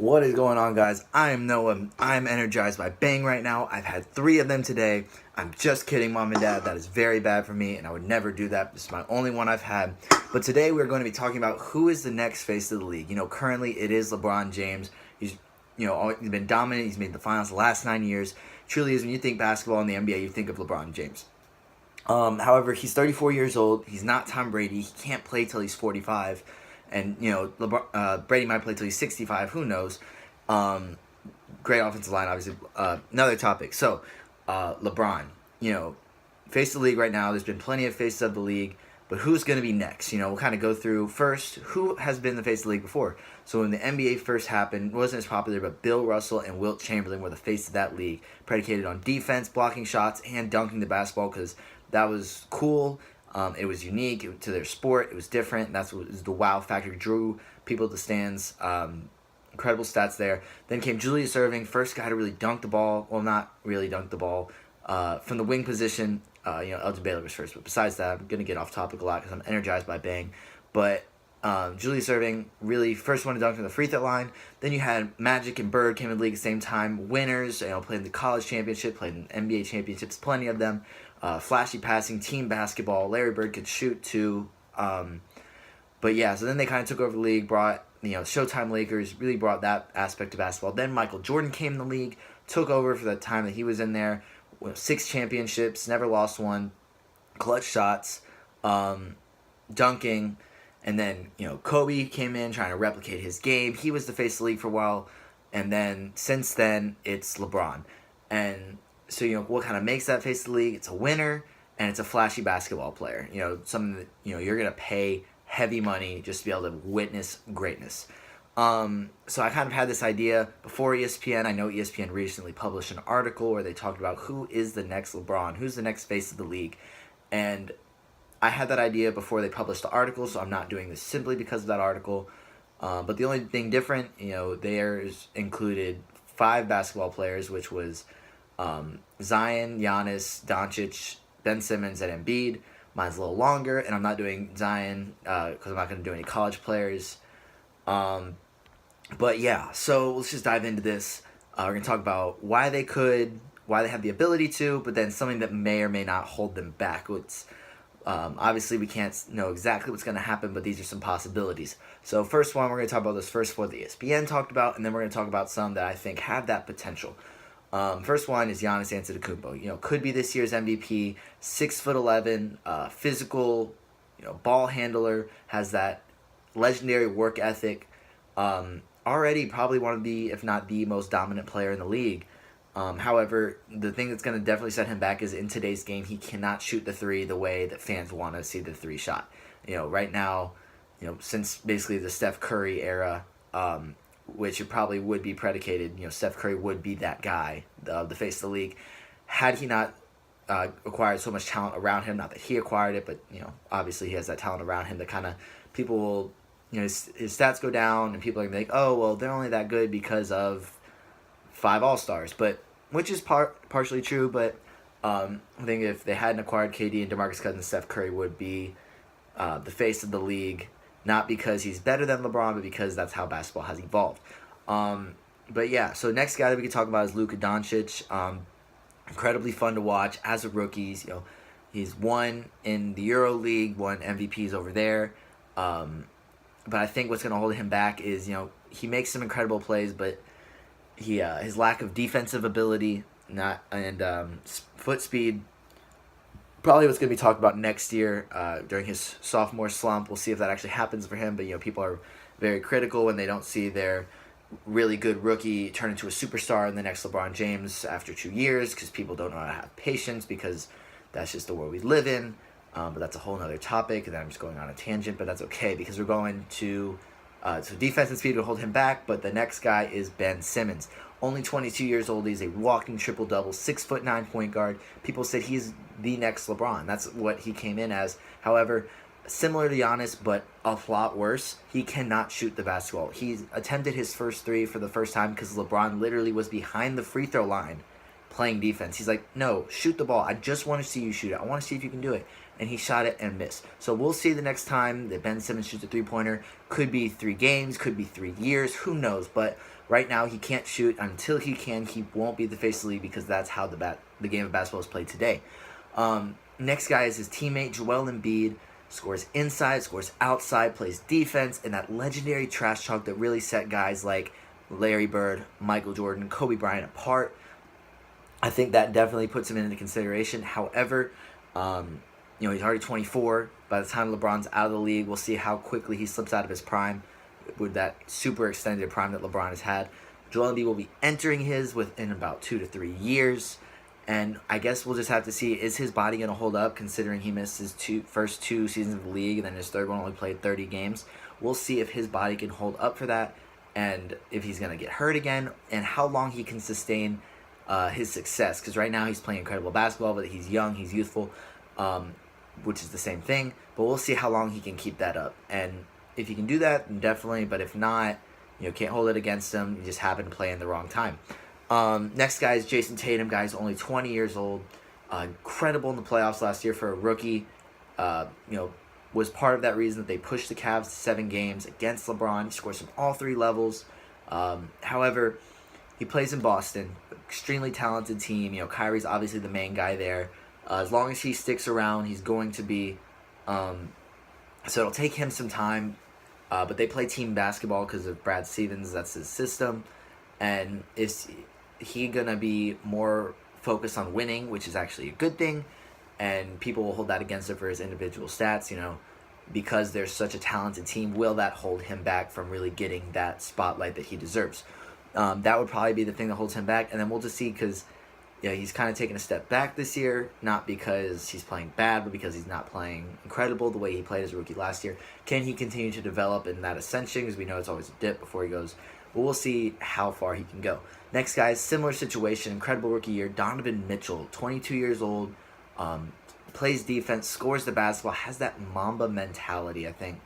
What is going on, guys? I am Noah. I'm energized by Bang right now. I've had 3 of them today. I'm just kidding, Mom and Dad. That is very bad for me, and I would never do that. This is my only one I've had. But today we're going to be talking about who is the next face of the league. Currently it is LeBron James. He's been dominant. He's made the finals the last 9 years. Truly is, when you think basketball in the NBA, you think of LeBron James. However, he's 34 years old. He's not Tom Brady. He can't play till he's 45. And, Brady might play till he's 65. Who knows? Great offensive line, obviously. Another topic. So, LeBron, face of the league right now. There's been plenty of faces of the league. But who's going to be next? We'll kind of go through first who has been the face of the league before. So when the NBA first happened, it wasn't as popular, but Bill Russell and Wilt Chamberlain were the face of that league, predicated on defense, blocking shots, and dunking the basketball because that was cool. It was unique to their sport. It was different. That's what was the wow factor. Drew people to the stands. Incredible stats there. Then came Julius Erving, first guy to really dunk the ball. Well, not really dunk the ball. From the wing position, Elgin Baylor was first. But besides that, I'm going to get off topic a lot because I'm energized by Bang. But Julius Erving, really first one to dunk from the free throw line. Then you had Magic and Bird came in the league at the same time. Winners, played in the college championship, played in NBA championships, plenty of them. Flashy passing, team basketball. Larry Bird could shoot too. But yeah, so then they kind of took over the league, brought, Showtime Lakers, really brought that aspect of basketball. Then Michael Jordan came in the league, took over for the time that he was in there. 6 championships, never lost one. Clutch shots, dunking. And then, Kobe came in trying to replicate his game. He was the face of the league for a while. And then, since then, it's LeBron. And so, what kind of makes that face of the league? It's a winner, and it's a flashy basketball player. Something that, you're going to pay heavy money just to be able to witness greatness. So I kind of had this idea before ESPN. I know ESPN recently published an article where they talked about who is the next LeBron, who's the next face of the league. And I had that idea before they published the article, so I'm not doing this simply because of that article. But the only thing different, theirs included 5 basketball players, which was Zion, Giannis, Doncic, Ben Simmons, and Embiid. Mine's a little longer, and I'm not doing Zion because I'm not going to do any college players. But yeah, so let's just dive into this. We're going to talk about why they have the ability to, but then something that may or may not hold them back. Obviously, we can't know exactly what's going to happen, but these are some possibilities. So first one, we're going to talk about this first 4 that ESPN talked about, and then we're going to talk about some that I think have that potential. First one is Giannis Antetokounmpo. Could be this year's MVP. 6'11", physical, ball handler, has that legendary work ethic. Already probably one of the, if not the most dominant player in the league. However, the thing that's going to definitely set him back is in today's game, he cannot shoot the 3 the way that fans want to see the 3 shot. Right now, since basically the Steph Curry era, which it probably would be predicated, Steph Curry would be that guy, the face of the league. Had he not acquired so much talent around him, not that he acquired it, but, obviously he has that talent around him that kind of people will, his stats go down and people are going to be like, oh, well, they're only that good because of 5 All-Stars, which is partially true, but I think if they hadn't acquired KD and DeMarcus Cousins, Steph Curry would be the face of the league. Not because he's better than LeBron, but because that's how basketball has evolved. But yeah, so next guy that we could talk about is Luka Doncic. Incredibly fun to watch as a rookie. He's won in the Euro League, won MVPs over there. But I think what's going to hold him back is, he makes some incredible plays, but his lack of defensive ability and foot speed. Probably what's going to be talked about next year during his sophomore slump. We'll see if that actually happens for him. But, people are very critical when they don't see their really good rookie turn into a superstar in the next LeBron James after 2 years because people don't know how to have patience because that's just the world we live in. But that's a whole other topic, and then I'm just going on a tangent, but that's okay because we're going to so defense and speed will hold him back, but the next guy is Ben Simmons. Only 22 years old. He's a walking triple-double, 6'9" point guard. People said he's the next LeBron. That's what he came in as. However, similar to Giannis, but a lot worse, he cannot shoot the basketball. He attempted his first 3 for the first time because LeBron literally was behind the free throw line playing defense. He's like, no, shoot the ball. I just want to see you shoot it. I want to see if you can do it. And he shot it and missed. So we'll see the next time that Ben Simmons shoots a three-pointer. Could be 3 games, could be 3 years, who knows. But Right now, he can't shoot. Until he can, he won't be the face of the league because that's how the game of basketball is played today. Next guy is his teammate, Joel Embiid. Scores inside, scores outside, plays defense, and that legendary trash talk that really set guys like Larry Bird, Michael Jordan, Kobe Bryant apart. I think that definitely puts him into consideration. However, he's already 24. By the time LeBron's out of the league, we'll see how quickly he slips out of his prime with that super extended prime that LeBron has had. Joel Embiid will be entering his within about 2 to 3 years. And I guess we'll just have to see, is his body going to hold up considering he missed his first two seasons of the league and then his third one only played 30 games. We'll see if his body can hold up for that and if he's going to get hurt again and how long he can sustain his success. Because right now he's playing incredible basketball, but he's young, he's youthful, which is the same thing. But we'll see how long he can keep that up. And if he can do that, then definitely. But if not, can't hold it against him. You just happen to play in the wrong time. Next guy is Jason Tatum. Guy's only 20 years old. Incredible in the playoffs last year for a rookie. Was part of that reason that they pushed the Cavs to 7 games against LeBron. He scores from all 3 levels. However, he plays in Boston. Extremely talented team. Kyrie's obviously the main guy there. As long as he sticks around, he's going to be. So it'll take him some time. But they play team basketball because of Brad Stevens. That's his system. And is he going to be more focused on winning, which is actually a good thing. And people will hold that against him for his individual stats, because there's such a talented team. Will that hold him back from really getting that spotlight that he deserves? That would probably be the thing that holds him back. And then we'll just see because he's kind of taken a step back this year, not because he's playing bad, but because he's not playing incredible the way he played as a rookie last year. Can he continue to develop in that ascension? Because we know it's always a dip before he goes. But we'll see how far he can go. Next guy, similar situation, incredible rookie year. Donovan Mitchell, 22 years old, plays defense, scores the basketball, has that Mamba mentality, I think.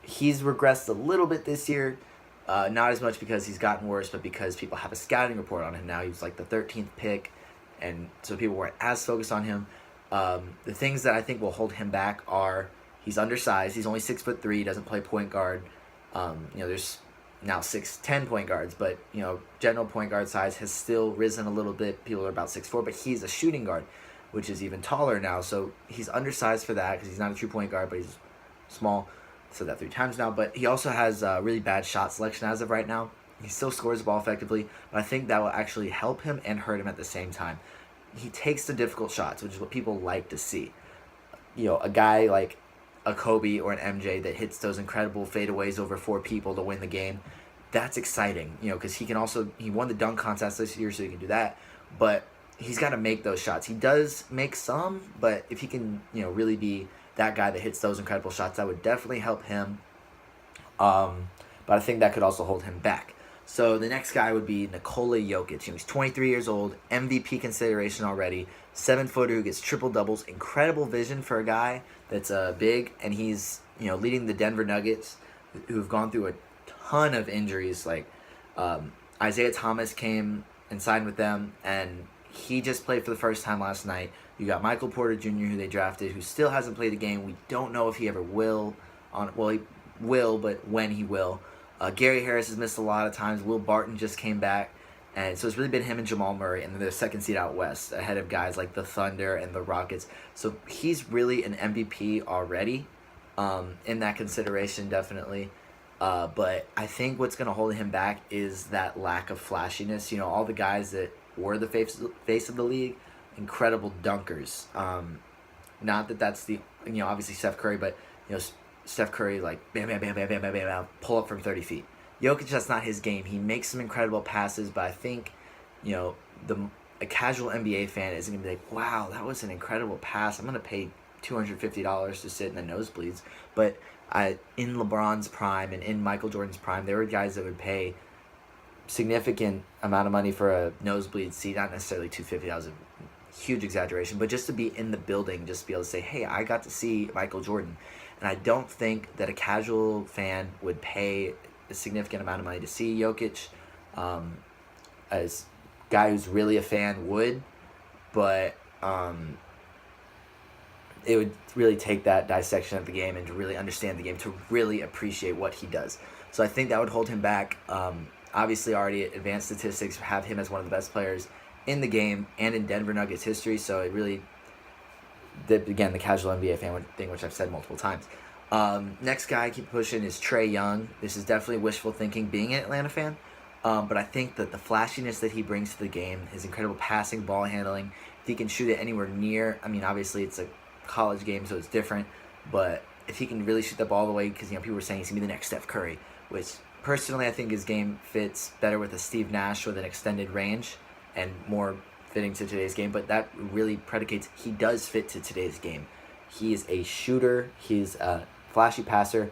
He's regressed a little bit this year. Not as much because he's gotten worse, but because people have a scouting report on him now. He was like the 13th pick, and so people weren't as focused on him. The things that I think will hold him back are he's undersized. He's only 6'3". He doesn't play point guard. There's now 6'10" point guards, but general point guard size has still risen a little bit. People are about 6'4", but he's a shooting guard, which is even taller now. So he's undersized for that because he's not a true point guard, but he's small. I said that 3 times now. But he also has really bad shot selection as of right now. He still scores the ball effectively, but I think that will actually help him and hurt him at the same time. He takes the difficult shots, which is what people like to see. A guy like a Kobe or an MJ that hits those incredible fadeaways over 4 people to win the game. That's exciting, because he won the dunk contest this year, so he can do that. But he's got to make those shots. He does make some, but if he can, really be that guy that hits those incredible shots, that would definitely help him. But I think that could also hold him back. So the next guy would be Nikola Jokic. He's 23 years old, MVP consideration already, 7-footer who gets triple doubles, incredible vision for a guy that's big, and he's leading the Denver Nuggets, who've gone through a ton of injuries. Like Isaiah Thomas came and signed with them, and he just played for the first time last night. You got Michael Porter Jr., who they drafted, who still hasn't played a game. We don't know if he ever will. He will, but when he will. Gary Harris has missed a lot of times. Will Barton just came back. And so it's really been him and Jamal Murray, and they're the second seed out west, ahead of guys like the Thunder and the Rockets. So he's really an MVP already, in that consideration, definitely. But I think what's going to hold him back is that lack of flashiness. All the guys that were the face of the league, incredible dunkers. Not that that's the, obviously Steph Curry, but, Steph Curry, like, bam, bam, bam, bam, bam, bam, bam, bam, pull up from 30 feet. Jokic, that's not his game. He makes some incredible passes, but I think, a casual NBA fan isn't going to be like, wow, that was an incredible pass. I'm going to pay $250 to sit in the nosebleeds. But in LeBron's prime and in Michael Jordan's prime, there were guys that would pay significant amount of money for a nosebleed seat, not necessarily $250. That was a huge exaggeration, but just to be in the building, just to be able to say, hey, I got to see Michael Jordan. And I don't think that a casual fan would pay a significant amount of money to see Jokic. As a guy who's really a fan would, but it would really take that dissection of the game and to really understand the game to really appreciate what he does. So I think that would hold him back. Obviously, already advanced statistics have him as one of the best players in the game and in Denver Nuggets history. So it really, again, the casual NBA fan thing, which I've said multiple times. Next guy I keep pushing is Trae Young. This is definitely wishful thinking being an Atlanta fan. But I think that the flashiness that he brings to the game, his incredible passing, ball handling, if he can shoot it anywhere near, I mean, obviously it's a college game, so it's different. But if he can really shoot the ball away, because people were saying he's going to be the next Steph Curry, which personally I think his game fits better with a Steve Nash with an extended range and more fitting to today's game. But that really predicates he does fit to today's game. He is a shooter. He's a flashy passer.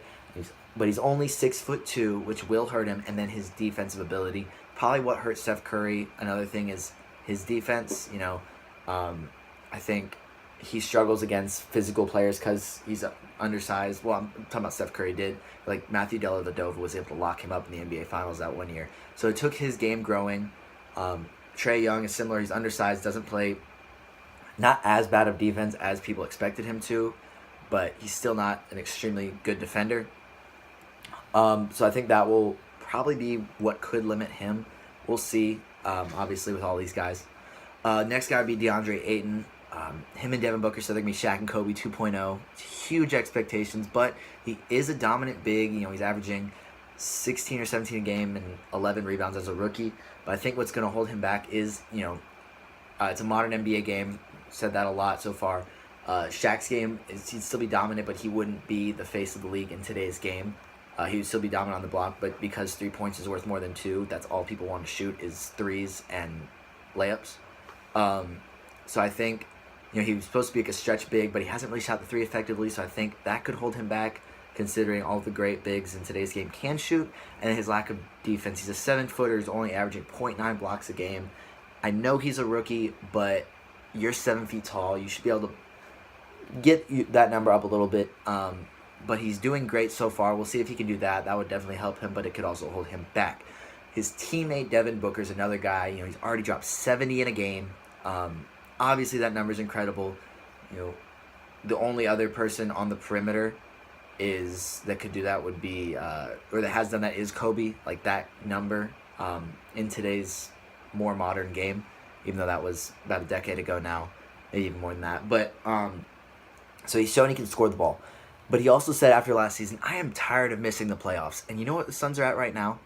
But he's only 6'2", which will hurt him, and then his defensive ability. Probably what hurt Steph Curry. Another thing is his defense. I think he struggles against physical players because he's undersized. Well, I'm talking about Steph Curry did. Like Matthew Dellavedova was able to lock him up in the NBA Finals that 1 year. So it took his game growing. Trae Young is similar. He's undersized, doesn't play not as bad of defense as people expected him to, but he's still not an extremely good defender. So I think that will probably be what could limit him. We'll see, obviously, with all these guys. Next guy would be DeAndre Ayton. Him and Devin Booker said they're going to be Shaq and Kobe 2.0. Huge expectations, but he is a dominant big. He's averaging 16 or 17 a game and 11 rebounds as a rookie. But I think what's going to hold him back is, it's a modern NBA game. Said that a lot so far. Shaq's game, he'd still be dominant, but he wouldn't be the face of the league in today's game. He would still be dominant on the block, but because 3 points is worth more than 2, that's all people want to shoot is threes and layups. So I think, he was supposed to be like a stretch big, but he hasn't really shot the 3 effectively, so I think that could hold him back, considering all the great bigs in today's game can shoot, and his lack of defense. He's a 7-footer, he's only averaging 0.9 blocks a game. I know he's a rookie, but you're 7 feet tall. You should be able to get that number up a little bit. But he's doing great so far. We'll see if he can do that. That would definitely help him, but it could also hold him back. His teammate, Devin Booker, is another guy. He's already dropped 70 in a game. Obviously, that number is incredible. The only other person on the perimeter that could do that would be, or that has done that, is Kobe. Like that number in today's more modern game, even though that was about a decade ago now, maybe even more than that. But so he's shown he can score the ball. But he also said after last season, I am tired of missing the playoffs. And you know what the Suns are at right now?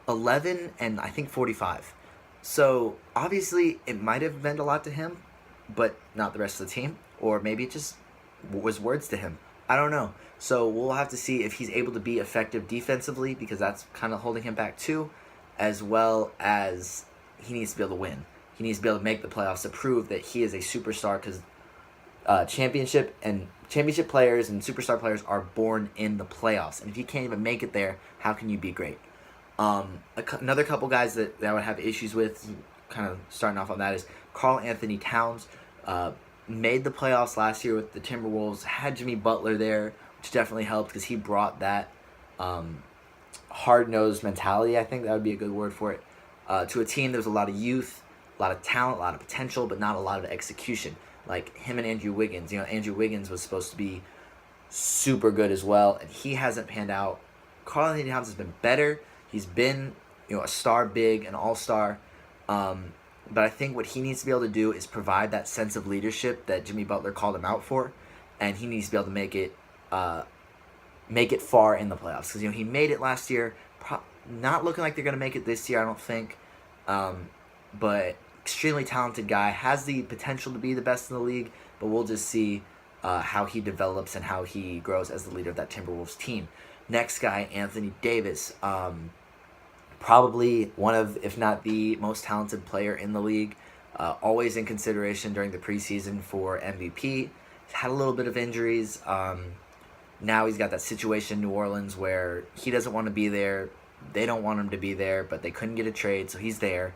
11 and I think 45. So obviously it might have meant a lot to him, but not the rest of the team. Or maybe it just was words to him. I don't know. So we'll have to see if he's able to be effective defensively, because that's kind of holding him back too, as well as he needs to be able to win. He needs to be able to make the playoffs to prove that he is a superstar, because championship players and superstar players are born in the playoffs. And if you can't even make it there, how can you be great? Another couple guys that I would have issues with, kind of starting off on that, is Karl Anthony Towns. Made the playoffs last year with the Timberwolves, had Jimmy Butler there, which definitely helped because he brought that hard-nosed mentality, I think that would be a good word for it, to a team. There was a lot of youth, a lot of talent, a lot of potential, but not a lot of execution. Like him and Andrew Wiggins. Andrew Wiggins was supposed to be super good as well, and he hasn't panned out. Karl Anthony Towns has been better. He's been, a star big, an all-star. But I think what he needs to be able to do is provide that sense of leadership that Jimmy Butler called him out for, and he needs to be able to make it far in the playoffs. Because he made it last year. Not looking like they're going to make it this year, I don't think. But extremely talented guy, has the potential to be the best in the league, but we'll just see how he develops and how he grows as the leader of that Timberwolves team. Next guy, Anthony Davis. Probably one of, if not the most talented player in the league. Always in consideration during the preseason for MVP. He's had a little bit of injuries. Now he's got that situation in New Orleans where he doesn't want to be there. They don't want him to be there, but they couldn't get a trade, so he's there.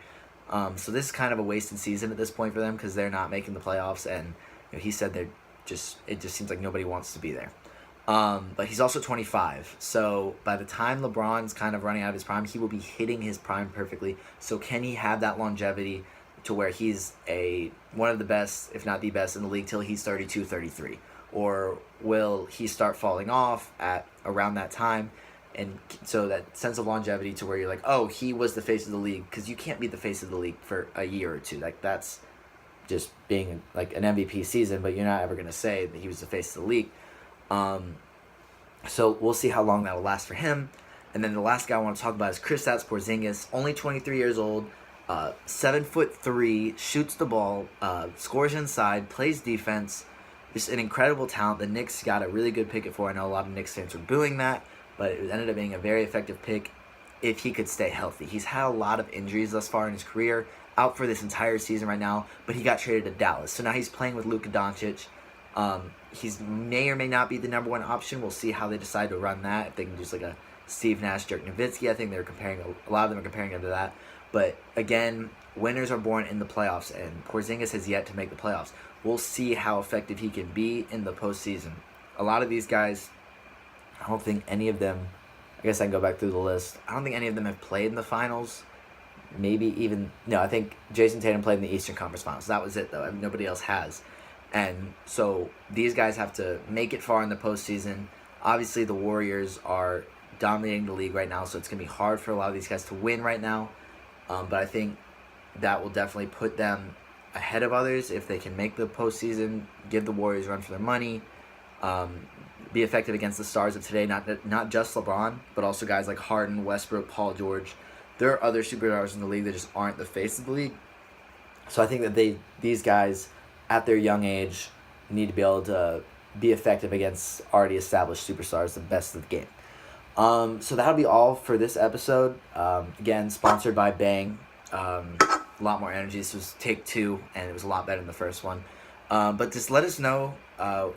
So this is kind of a wasted season at this point for them, because they're not making the playoffs, and he said it just seems like nobody wants to be there. But he's also 25, so by the time LeBron's kind of running out of his prime, he will be hitting his prime perfectly. So can he have that longevity to where he's one of the best, if not the best in the league, till he's 32, 33? Or will he start falling off at around that time? and so that sense of longevity to where you're like, oh, he was the face of the league, because you can't be the face of the league for a year or two. Like, that's just being like an MVP season, but you're not ever gonna say that he was the face of the league. So we'll see how long that will last for him. And then the last guy I want to talk about is Kristaps Porzingis, only 23 years old, 7'3", shoots the ball, scores inside, plays defense. Just an incredible talent. The Knicks got a really good pick for. I know a lot of Knicks fans were booing that, but it ended up being a very effective pick if he could stay healthy. He's had a lot of injuries thus far in his career, out for this entire season right now, but he got traded to Dallas. So now he's playing with Luka Doncic. He's may or may not be the number one option. We'll see how they decide to run that. If they can do like a Steve Nash, Dirk Nowitzki, I think they're comparing, a lot of them are comparing him to that. But again, winners are born in the playoffs, and Porzingis has yet to make the playoffs. We'll see how effective he can be in the postseason. A lot of these guys, I don't think any of them, I guess I can go back through the list. I don't think any of them have played in the finals. Maybe even, no, I think Jason Tatum played in the Eastern Conference Finals. That was it, though. Nobody else has. And so these guys have to make it far in the postseason. Obviously, the Warriors are dominating the league right now, so it's going to be hard for a lot of these guys to win right now. But I think that will definitely put them ahead of others if they can make the postseason, give the Warriors a run for their money, be effective against the stars of today, not just LeBron, but also guys like Harden, Westbrook, Paul George. There are other superstars in the league that just aren't the face of the league. So I think that these guys, at their young age, need to be able to be effective against already established superstars, the best of the game. So that'll be all for this episode. Again, sponsored by Bang. A lot more energy. This was take 2, and it was a lot better than the first one. But just let us know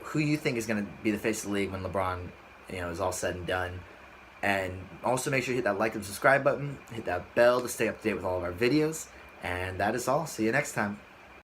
who you think is going to be the face of the league when LeBron, is all said and done. And also make sure you hit that like and subscribe button. Hit that bell to stay up to date with all of our videos. And that is all. See you next time.